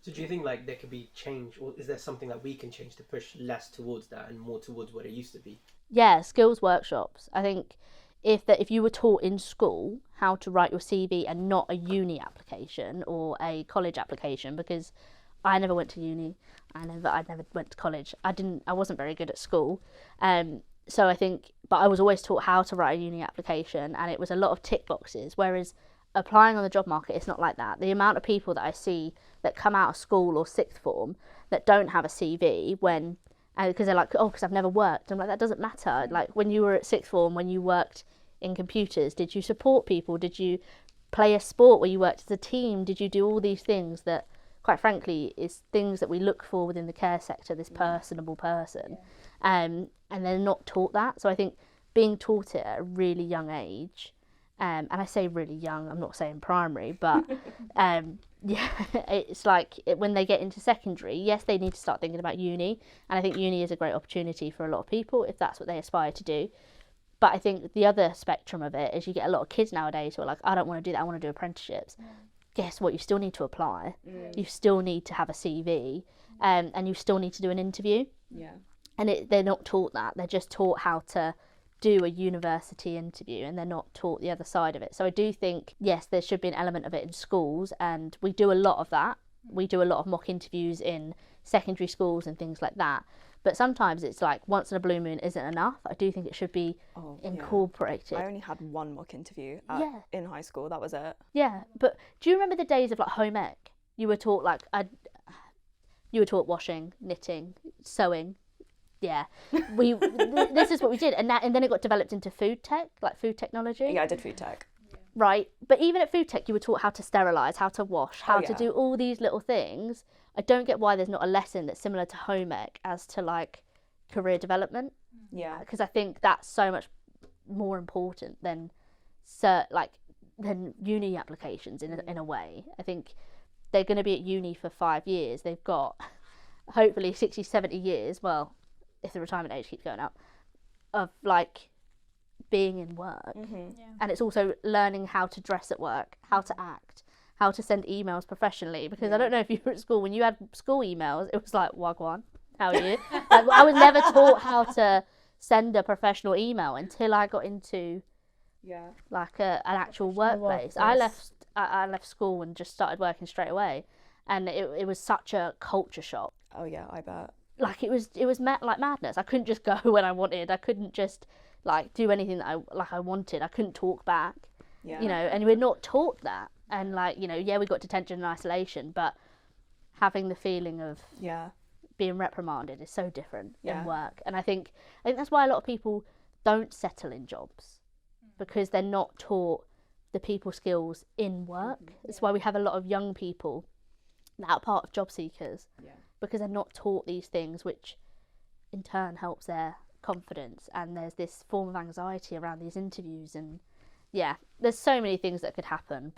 So do you think like there could be change, or is there something that we can change to push less towards that and more towards what it used to be? Yeah, skills workshops. I think if you were taught in school how to write your CV and not a uni application or a college application, because I never went to uni, I never went to college. I wasn't very good at school, so I think, but I was always taught how to write a uni application, and it was a lot of tick boxes. Whereas applying on the job market, it's not like that. The amount of people that I see that come out of school or sixth form that don't have a CV when because they're like, oh, because I've never worked. I'm like, that doesn't matter. Like when you were at sixth form, when you worked in computers, did you support people? Did you play a sport where you worked as a team? Did you do all these things that, quite frankly, is things that we look for within the care sector, this personable person. And they're not taught that. So I think being taught it at a really young age, and I say really young, I'm not saying primary, but yeah, it's like when they get into secondary, yes, they need to start thinking about uni, and I think uni is a great opportunity for a lot of people if that's what they aspire to do. But I think the other spectrum of it is you get a lot of kids nowadays who are like, I don't want to do that, I want to do apprenticeships. Guess what? You still need to apply. You still need to have a CV, and you still need to do an interview. Yeah. And they're not taught that. They're just taught how to do a university interview, and they're not taught the other side of it. So I do think, yes, there should be an element of it in schools, and we do a lot of that. We do a lot of mock interviews in secondary schools and things like that. But sometimes it's like once in a blue moon isn't enough. I do think it should be incorporated. I only had one mock interview in high school. That was it. Yeah, but do you remember the days of like home ec? You were taught you were taught washing, knitting, sewing. Yeah, this is what we did, and then it got developed into food tech, like food technology. Yeah, I did food tech. Right, but even at food tech, you were taught how to sterilize, how to wash, how to do all these little things. I don't get why there's not a lesson that's similar to home ec as to like career development. Yeah, because I think that's so much more important than than uni applications in a way. I think they're going to be at uni for 5 years. They've got hopefully 60, 70 years. Well, if the retirement age keeps going up, of like being in work. And it's also learning how to dress at work, how to act, how to send emails professionally, because I don't know if you were at school, when you had school emails, it was like, wagwan, how are you? Like, I was never taught how to send a professional email until I got into like an actual workplace. I left school and just started working straight away, and it was such a culture shock. Oh yeah, I bet. Like it was like madness. I couldn't just go when I wanted. I couldn't just like do anything that I wanted. I couldn't talk back. Yeah. You know, and we're not taught that. And like, you know, yeah, we got detention and isolation, but having the feeling of being reprimanded is so different in work. And I think that's why a lot of people don't settle in jobs, because they're not taught the people skills in work. That's why we have a lot of young people that are part of job seekers, because they're not taught these things, which in turn helps their confidence. And there's this form of anxiety around these interviews, and there's so many things that could happen.